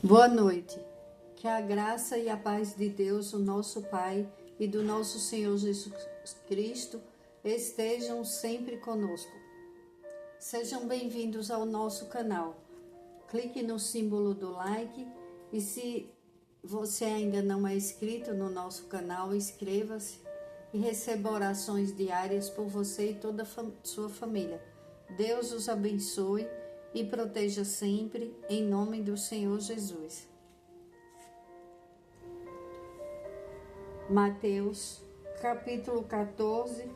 Boa noite. Que a graça e a paz de Deus, o nosso Pai, e do nosso Senhor Jesus Cristo estejam sempre conosco. Sejam bem-vindos ao nosso canal. Clique no símbolo do like e se você ainda não é inscrito no nosso canal, inscreva-se e receba orações diárias por você e toda a sua família. Deus os abençoe e proteja sempre, em nome do Senhor Jesus. Mateus, capítulo 14,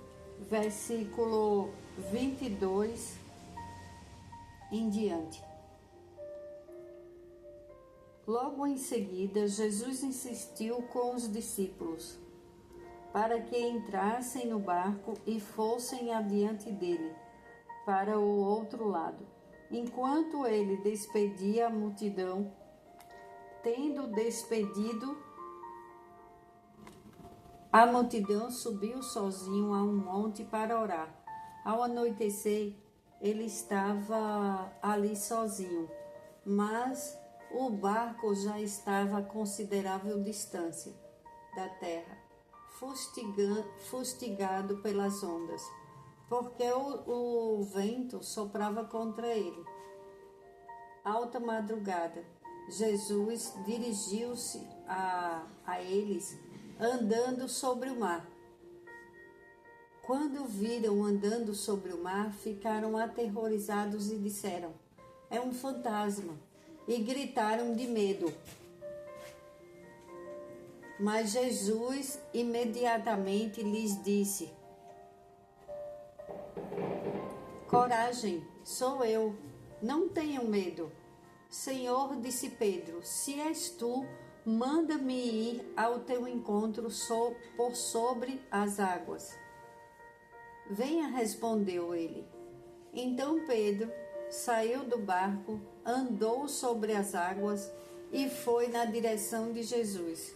versículo 22 em diante. Logo em seguida, Jesus insistiu com os discípulos para que entrassem no barco e fossem adiante dele, para o outro lado. Enquanto ele despedia a multidão, tendo despedido a multidão, subiu sozinho a um monte para orar. Ao anoitecer, ele estava ali sozinho, mas o barco já estava a considerável distância da terra, fustigado pelas ondas, porque o vento soprava contra ele. Alta madrugada, Jesus dirigiu-se a eles andando sobre o mar. Quando viram andando sobre o mar, ficaram aterrorizados e disseram: "É um fantasma!" e gritaram de medo. Mas Jesus imediatamente lhes disse: "Coragem, sou eu, não tenham medo." "Senhor", disse Pedro, "se és tu, manda-me ir ao teu encontro por sobre as águas." "Venha", respondeu ele. Então Pedro saiu do barco, andou sobre as águas e foi na direção de Jesus.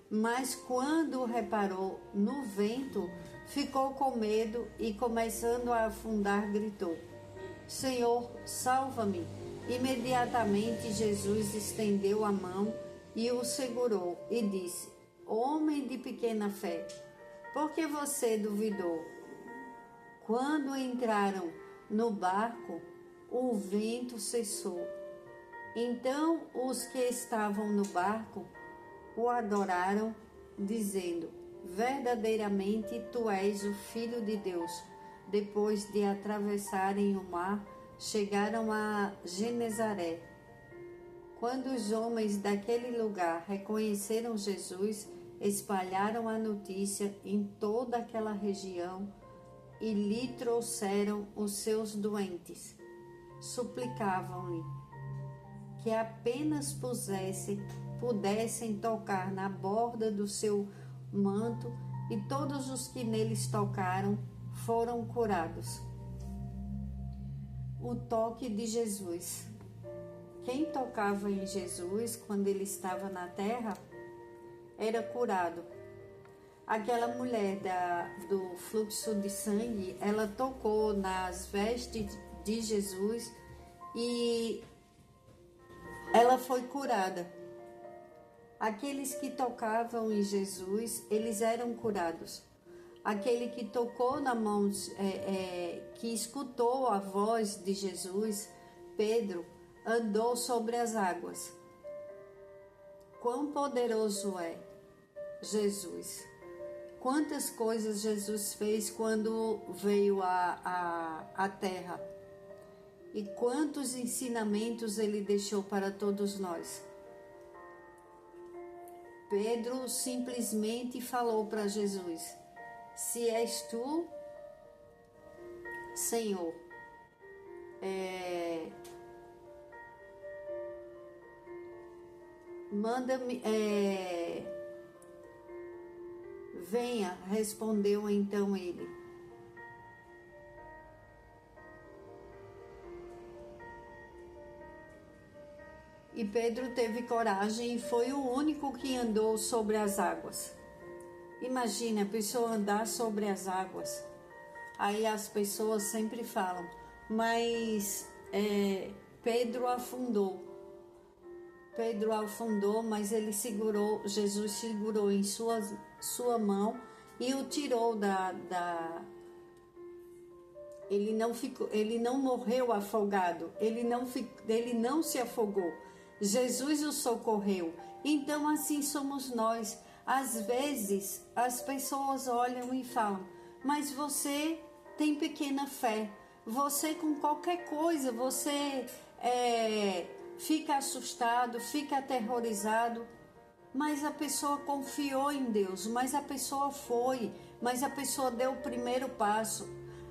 Mas quando reparou no vento, ficou com medo e, começando a afundar, gritou: "Senhor, salva-me!" Imediatamente Jesus estendeu a mão e o segurou e disse: "Homem de pequena fé, por que você duvidou?" Quando entraram no barco, o vento cessou. Então os que estavam no barco o adoraram, dizendo: "Verdadeiramente tu és o Filho de Deus." Depois de atravessarem o mar, chegaram a Genezaré. Quando os homens daquele lugar reconheceram Jesus, espalharam a notícia em toda aquela região e lhe trouxeram os seus doentes. Suplicavam-lhe que apenas pudessem tocar na borda do seu manto, e todos os que neles tocaram foram curados. O toque de Jesus. Quem tocava em Jesus quando ele estava na terra era curado. Aquela mulher do fluxo de sangue, ela tocou nas vestes de Jesus e ela foi curada. Aqueles que tocavam em Jesus, eles eram curados. Aquele que tocou na mão, que escutou a voz de Jesus, Pedro, andou sobre as águas. Quão poderoso é Jesus! Quantas coisas Jesus fez quando veio à terra! E quantos ensinamentos ele deixou para todos nós! Pedro simplesmente falou para Jesus: "Se és tu, Senhor, manda-me, venha", respondeu então ele. E Pedro teve coragem e foi o único que andou sobre as águas. Imagine a pessoa andar sobre as águas. Aí as pessoas sempre falam: "Mas Pedro afundou." Pedro afundou, mas ele segurou, Jesus segurou em sua mão e o tirou ele não morreu afogado, ele não se afogou. Jesus o socorreu. Então assim somos nós. Às vezes as pessoas olham e falam: mas você tem pequena fé. Você com qualquer coisa, você fica assustado, fica aterrorizado. Mas a pessoa confiou em Deus, mas a pessoa foi, mas a pessoa deu o primeiro passo.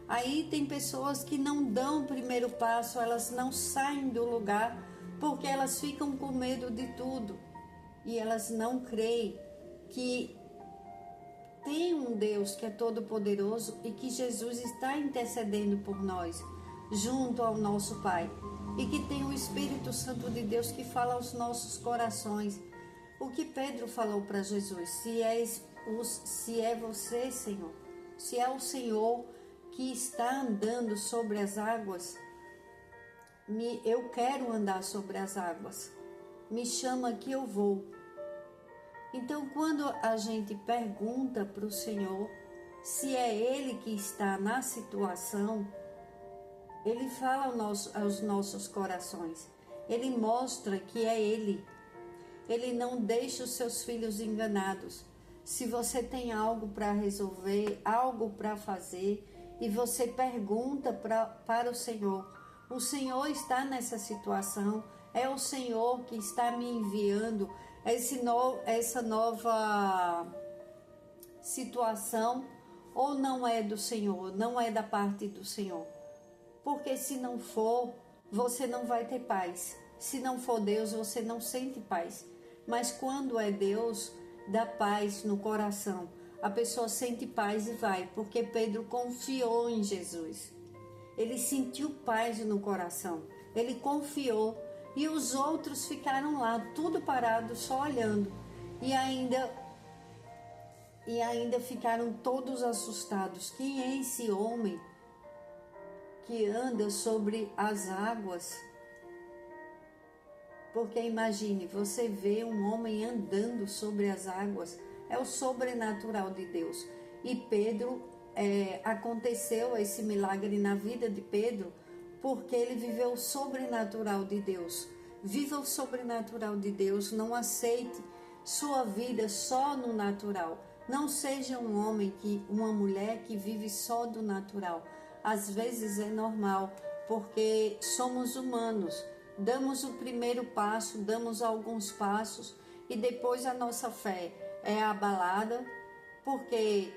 Aí tem pessoas que não dão o primeiro passo, elas não saem do lugar porque elas ficam com medo de tudo. E elas não creem que tem um Deus que é todo poderoso e que Jesus está intercedendo por nós, junto ao nosso Pai. E que tem o Espírito Santo de Deus que fala aos nossos corações. O que Pedro falou para Jesus: se é você, Senhor, se é o Senhor que está andando sobre as águas, eu quero andar sobre as águas, me chama que eu vou. Então, quando a gente pergunta para o Senhor se é Ele que está na situação, Ele fala aos nossos corações, Ele mostra que é Ele. Ele não deixa os seus filhos enganados. Se você tem algo para resolver, algo para fazer, e você pergunta para o Senhor está nessa situação, é o Senhor que está me enviando essa nova situação, ou não é do Senhor, não é da parte do Senhor. Porque se não for, você não vai ter paz. Se não for Deus, você não sente paz. Mas quando é Deus, dá paz no coração. A pessoa sente paz e vai, porque Pedro confiou em Jesus. Ele sentiu paz no coração, ele confiou, e os outros ficaram lá, tudo parado, só olhando. E ainda ficaram todos assustados. Quem é esse homem que anda sobre as águas? Porque imagine, você vê um homem andando sobre as águas, é o sobrenatural de Deus. E Pedro, aconteceu esse milagre na vida de Pedro, porque ele viveu o sobrenatural de Deus. Viva o sobrenatural de Deus, não aceite sua vida só no natural. Não seja um homem, uma mulher que vive só do natural. Às vezes é normal, porque somos humanos. Damos o primeiro passo, damos alguns passos e depois a nossa fé é abalada, porque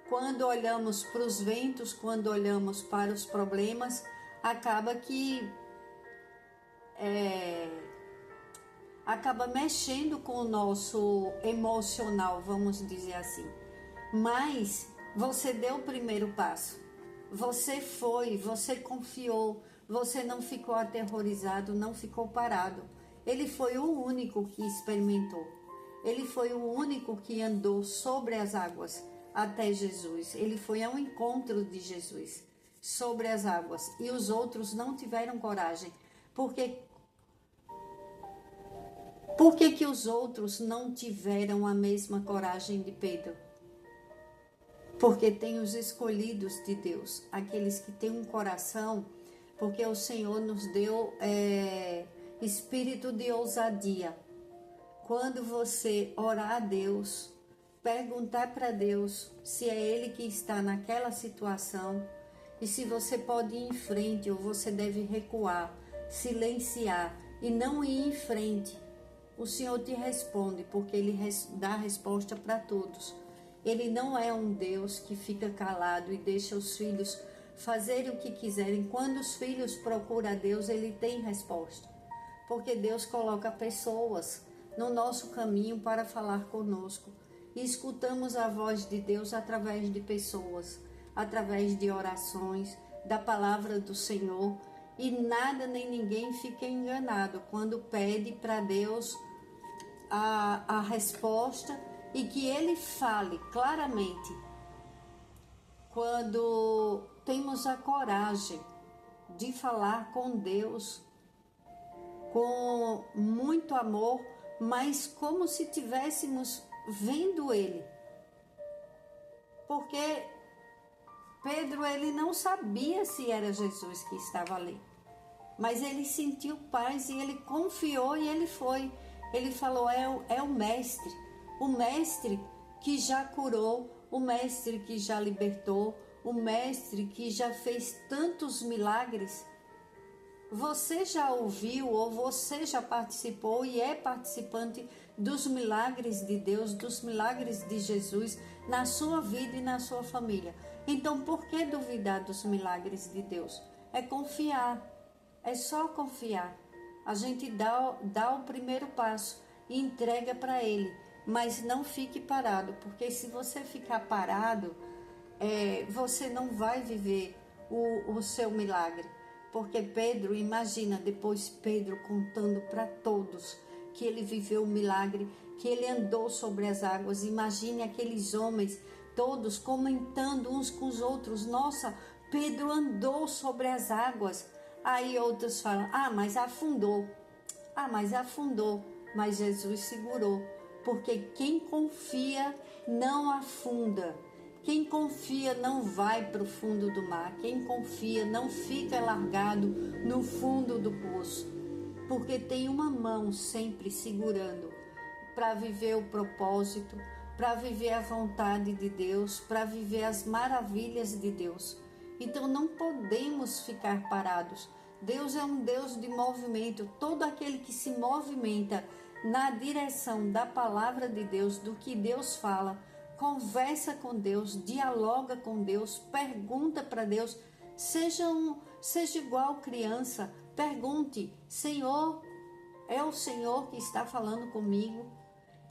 quando olhamos para os ventos, quando olhamos para os problemas, acaba mexendo com o nosso emocional, vamos dizer assim. Mas você deu o primeiro passo, você foi, você confiou, você não ficou aterrorizado, não ficou parado. Ele foi o único que experimentou. Ele foi o único que andou sobre as águas até Jesus. Ele foi ao encontro de Jesus sobre as águas. E os outros não tiveram coragem. Por que os outros não tiveram a mesma coragem de Pedro? Porque tem os escolhidos de Deus, aqueles que têm um coração, porque o Senhor nos deu espírito de ousadia. Quando você orar a Deus, perguntar para Deus se é Ele que está naquela situação e se você pode ir em frente ou você deve recuar, silenciar e não ir em frente, o Senhor te responde, porque Ele dá a resposta para todos. Ele não é um Deus que fica calado e deixa os filhos fazerem o que quiserem. Quando os filhos procuram a Deus, Ele tem resposta. Porque Deus coloca pessoas no nosso caminho para falar conosco. E escutamos a voz de Deus através de pessoas, através de orações, da palavra do Senhor. E nada nem ninguém fica enganado quando pede para Deus a resposta e que Ele fale claramente. Quando temos a coragem de falar com Deus, com muito amor, mas como se tivéssemos vendo ele. Porque Pedro, ele não sabia se era Jesus que estava ali, mas ele sentiu paz e ele confiou e ele foi. Ele falou, é o mestre que já curou, o mestre que já libertou, o mestre que já fez tantos milagres. Você já ouviu ou você já participou e é participante dos milagres de Deus, dos milagres de Jesus na sua vida e na sua família. Então, por que duvidar dos milagres de Deus? É confiar, é só confiar. A gente dá o primeiro passo e entrega para Ele, mas não fique parado, porque se você ficar parado, você não vai viver o seu milagre. Porque Pedro, imagina depois Pedro contando para todos que ele viveu o milagre, que ele andou sobre as águas. Imagine aqueles homens todos comentando uns com os outros, nossa, Pedro andou sobre as águas. Aí outros falam, mas afundou, mas Jesus segurou, porque quem confia não afunda. Quem confia não vai para o fundo do mar. Quem confia não fica largado no fundo do poço. Porque tem uma mão sempre segurando para viver o propósito, para viver a vontade de Deus, para viver as maravilhas de Deus. Então não podemos ficar parados. Deus é um Deus de movimento. Todo aquele que se movimenta na direção da palavra de Deus, do que Deus fala, conversa com Deus, dialoga com Deus, pergunta para Deus, seja igual criança, pergunte, Senhor, é o Senhor que está falando comigo?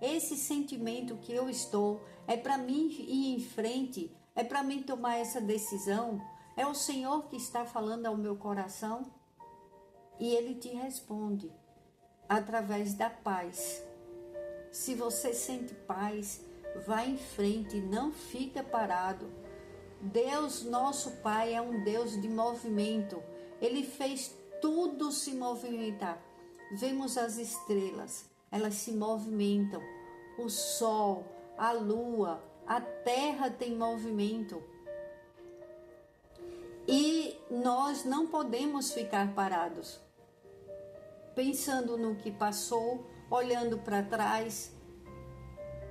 Esse sentimento que eu estou é para mim ir em frente, é para mim tomar essa decisão? É o Senhor que está falando ao meu coração? E Ele te responde através da paz. Se você sente paz, vá em frente, não fica parado. Deus, nosso Pai, é um Deus de movimento. Ele fez tudo se movimentar. Vemos as estrelas, elas se movimentam. O sol, a lua, a terra tem movimento. E nós não podemos ficar parados, pensando no que passou, olhando para trás,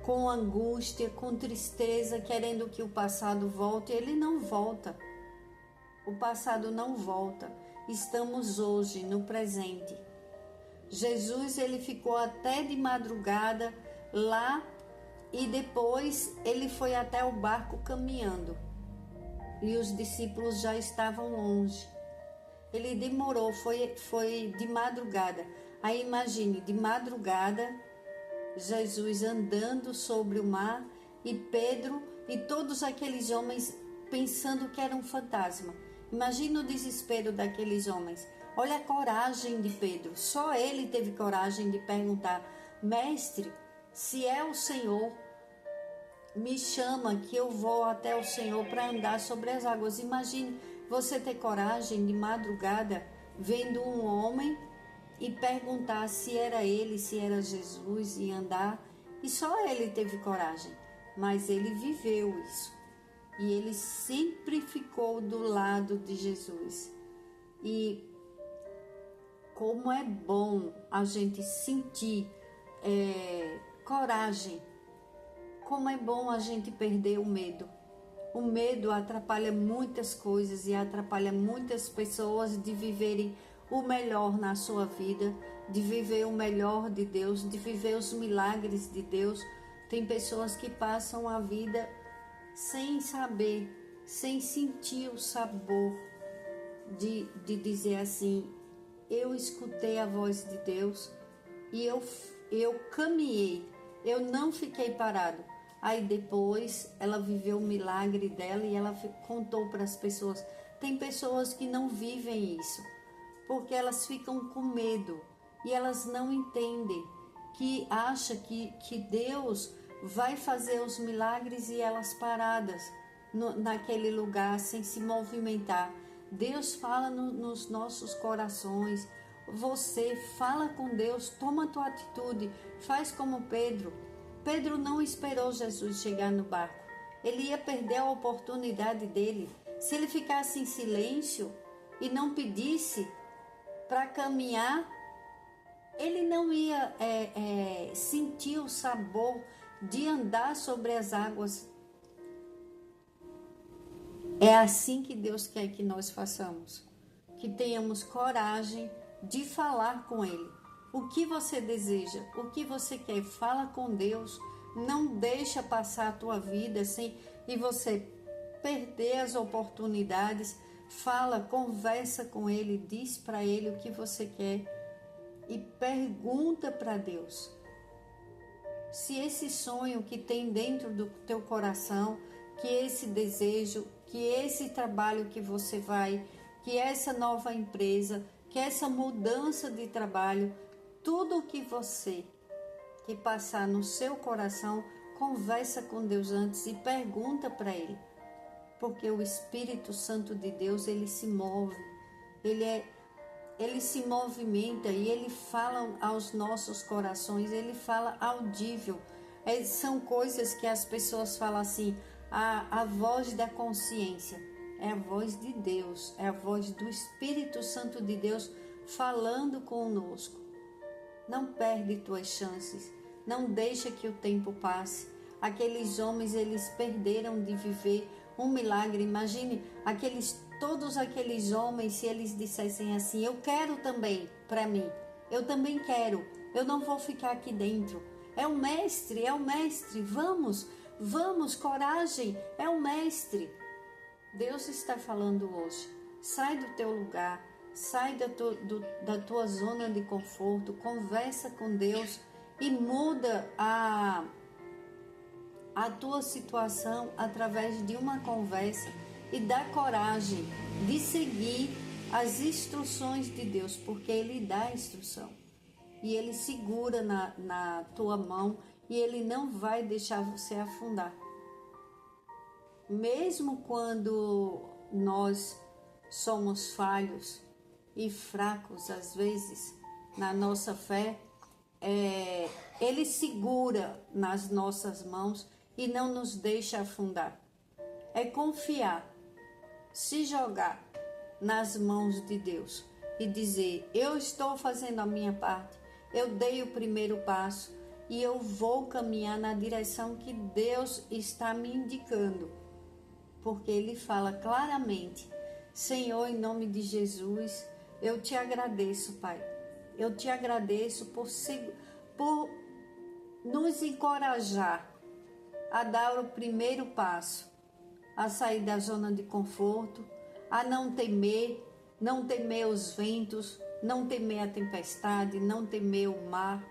com angústia, com tristeza, querendo que o passado volte. Ele não volta. O passado não volta. Estamos hoje no presente. Jesus, ele ficou até de madrugada lá e depois ele foi até o barco caminhando. E os discípulos já estavam longe. Ele demorou, foi de madrugada. Aí imagine, de madrugada, Jesus andando sobre o mar e Pedro e todos aqueles homens pensando que era um fantasma. Imagina o desespero daqueles homens. Olha a coragem de Pedro. Só ele teve coragem de perguntar, mestre, se é o Senhor, me chama que eu vou até o Senhor para andar sobre as águas. Imagine você ter coragem de madrugada vendo um homem e perguntar se era ele, se era Jesus, e andar. E só ele teve coragem, mas ele viveu isso. E ele sempre ficou do lado de Jesus. E como é bom a gente sentir coragem. Como é bom a gente perder o medo. O medo atrapalha muitas coisas e atrapalha muitas pessoas de viverem o melhor na sua vida, de viver o melhor de Deus, de viver os milagres de Deus. Tem pessoas que passam a vida sem saber, sem sentir o sabor de dizer assim, eu escutei a voz de Deus e eu caminhei, eu não fiquei parado. Aí depois ela viveu o milagre dela e ela contou para as pessoas. Tem pessoas que não vivem isso, porque elas ficam com medo e elas não entendem, que acham que Deus vai fazer os milagres e elas paradas naquele lugar sem se movimentar. Deus fala nos nossos corações, você fala com Deus, toma a tua atitude, faz como Pedro. Pedro não esperou Jesus chegar no barco. Ele ia perder a oportunidade dele. Se ele ficasse em silêncio e não pedisse para caminhar, ele não ia sentir o sabor de andar sobre as águas. É assim que Deus quer que nós façamos, que tenhamos coragem de falar com Ele. O que você deseja, o que você quer, fala com Deus. Não deixa passar a tua vida sem e você perder as oportunidades. Fala, conversa com Ele, diz para Ele o que você quer e pergunta para Deus se esse sonho que tem dentro do teu coração, que esse desejo, que esse trabalho que você vai, que essa nova empresa, que essa mudança de trabalho, tudo que você que passar no seu coração, conversa com Deus antes e pergunta para Ele. Porque o Espírito Santo de Deus, ele se move, ele se movimenta e ele fala aos nossos corações, ele fala audível. São coisas que as pessoas falam assim, a voz da consciência. É a voz de Deus, é a voz do Espírito Santo de Deus falando conosco. Não perde tuas chances, não deixa que o tempo passe. Aqueles homens, eles perderam de viver um milagre. Imagine todos aqueles homens, se eles dissessem assim, eu quero também para mim, eu também quero, eu não vou ficar aqui dentro. É o mestre, vamos, coragem, é o mestre. Deus está falando hoje, sai do teu lugar, sai da tua zona de conforto, conversa com Deus e muda a tua situação através de uma conversa e dá coragem de seguir as instruções de Deus, porque Ele dá a instrução e Ele segura na tua mão e Ele não vai deixar você afundar. Mesmo quando nós somos falhos e fracos às vezes na nossa fé, Ele segura nas nossas mãos e não nos deixa afundar. É confiar, se jogar nas mãos de Deus e dizer, eu estou fazendo a minha parte, eu dei o primeiro passo e eu vou caminhar na direção que Deus está me indicando. Porque Ele fala claramente, Senhor, em nome de Jesus, eu te agradeço, Pai. Eu te agradeço por nos encorajar a dar o primeiro passo, a sair da zona de conforto, a não temer os ventos, não temer a tempestade, não temer o mar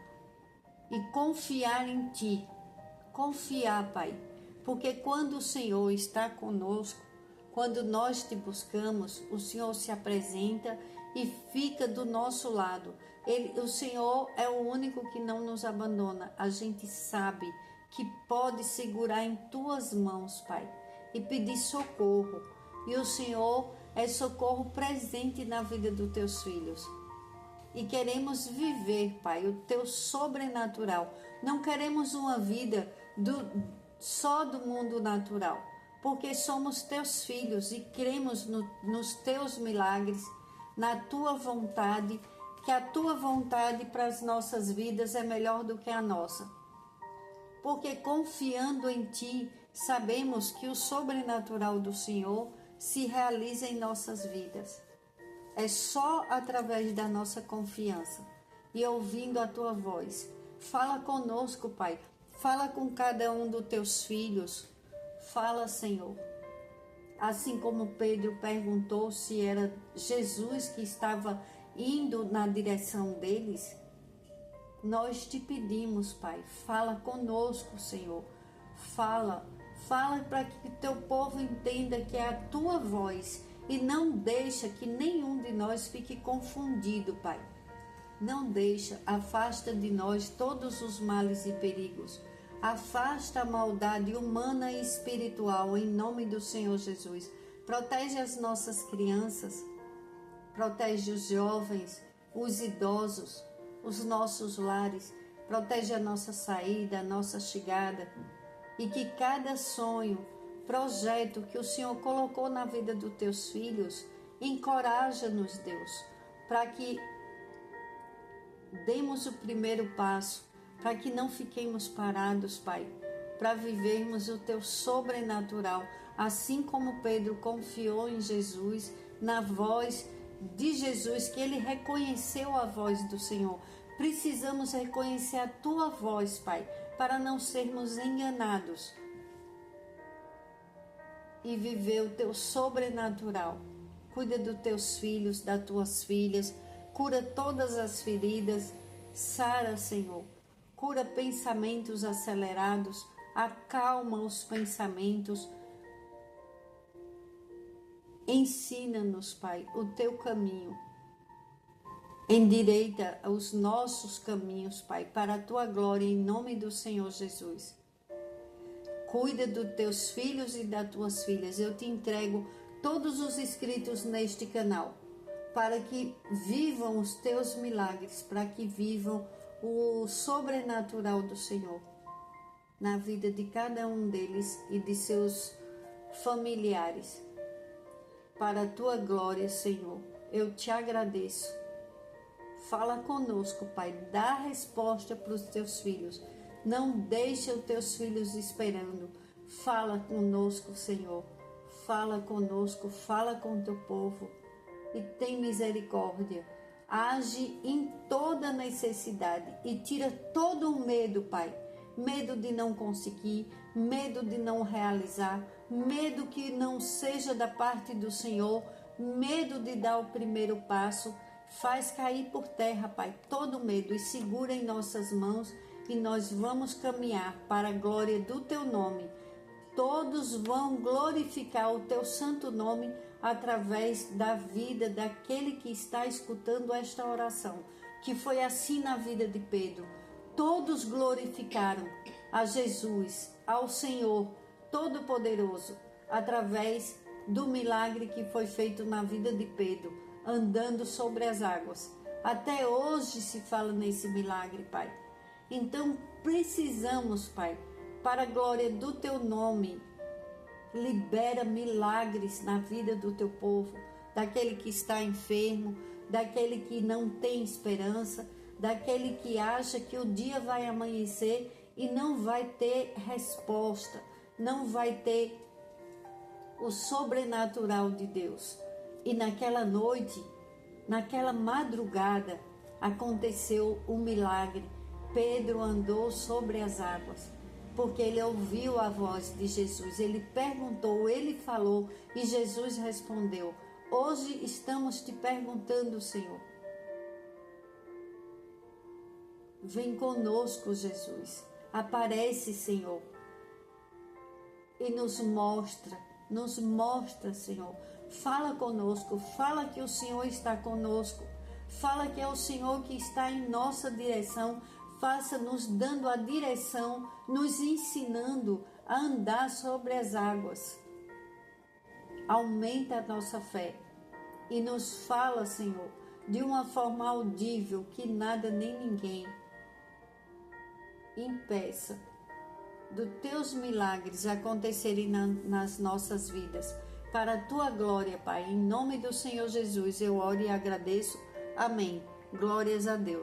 e confiar em Ti. Confiar, Pai, porque quando o Senhor está conosco, quando nós te buscamos, o Senhor se apresenta e fica do nosso lado. O Senhor é o único que não nos abandona. A gente sabe que pode segurar em tuas mãos, Pai, e pedir socorro. E o Senhor é socorro presente na vida dos teus filhos. E queremos viver, Pai, o teu sobrenatural. Não queremos uma vida só do mundo natural, porque somos teus filhos e cremos nos teus milagres, na tua vontade, que a tua vontade para as nossas vidas é melhor do que a nossa. Porque confiando em Ti, sabemos que o sobrenatural do Senhor se realiza em nossas vidas. É só através da nossa confiança e ouvindo a Tua voz. Fala conosco, Pai. Fala com cada um dos Teus filhos. Fala, Senhor. Assim como Pedro perguntou se era Jesus que estava indo na direção deles, nós te pedimos, Pai, fala conosco, Senhor. Fala para que o teu povo entenda que é a tua voz e não deixa que nenhum de nós fique confundido, Pai. Não deixa, afasta de nós todos os males e perigos. Afasta a maldade humana e espiritual em nome do Senhor Jesus. Protege as nossas crianças, protege os jovens, os idosos, os nossos lares, protege a nossa saída, a nossa chegada, e que cada sonho, projeto que o Senhor colocou na vida dos teus filhos, encoraja-nos, Deus, para que demos o primeiro passo, para que não fiquemos parados, Pai, para vivermos o teu sobrenatural, assim como Pedro confiou em Jesus, na voz de Jesus, que ele reconheceu a voz do Senhor. Precisamos reconhecer a tua voz, Pai, para não sermos enganados e viver o teu sobrenatural. Cuida dos teus filhos, das tuas filhas, cura todas as feridas, sara, Senhor. Cura pensamentos acelerados, acalma os pensamentos. Ensina-nos, Pai, o teu caminho. Endireita os nossos caminhos, Pai, para a tua glória, em nome do Senhor Jesus. Cuida dos teus filhos e das tuas filhas. Eu te entrego todos os inscritos neste canal, para que vivam os teus milagres, para que vivam o sobrenatural do Senhor na vida de cada um deles e de seus familiares. Para a tua glória, Senhor, eu te agradeço. Fala conosco, Pai, dá resposta para os teus filhos. Não deixe os teus filhos esperando. Fala conosco, Senhor. Fala conosco, fala com o teu povo e tem misericórdia. Age em toda necessidade e tira todo o medo, Pai. Medo de não conseguir, medo de não realizar, medo que não seja da parte do Senhor, medo de dar o primeiro passo. Faz cair por terra, Pai, todo medo e segura em nossas mãos e nós vamos caminhar para a glória do teu nome. Todos vão glorificar o teu santo nome através da vida daquele que está escutando esta oração, que foi assim na vida de Pedro. Todos glorificaram a Jesus, ao Senhor Todo-Poderoso, através do milagre que foi feito na vida de Pedro, andando sobre as águas. Até hoje se fala nesse milagre, Pai. Então precisamos, Pai, para a glória do teu nome, libera milagres na vida do teu povo, daquele que está enfermo, daquele que não tem esperança, daquele que acha que o dia vai amanhecer e não vai ter resposta, não vai ter o sobrenatural de Deus. E naquela noite, naquela madrugada, aconteceu um milagre. Pedro andou sobre as águas, porque ele ouviu a voz de Jesus. Ele perguntou, ele falou, e Jesus respondeu: hoje estamos te perguntando, Senhor. Vem conosco, Jesus. Aparece, Senhor, e nos mostra, Senhor. Fala conosco, fala que o Senhor está conosco, fala que é o Senhor que está em nossa direção, faça nos dando a direção, nos ensinando a andar sobre as águas. Aumenta a nossa fé e nos fala, Senhor, de uma forma audível, que nada nem ninguém impeça dos teus milagres acontecerem nas nossas vidas. Para a tua glória, Pai, em nome do Senhor Jesus, eu oro e agradeço. Amém. Glórias a Deus.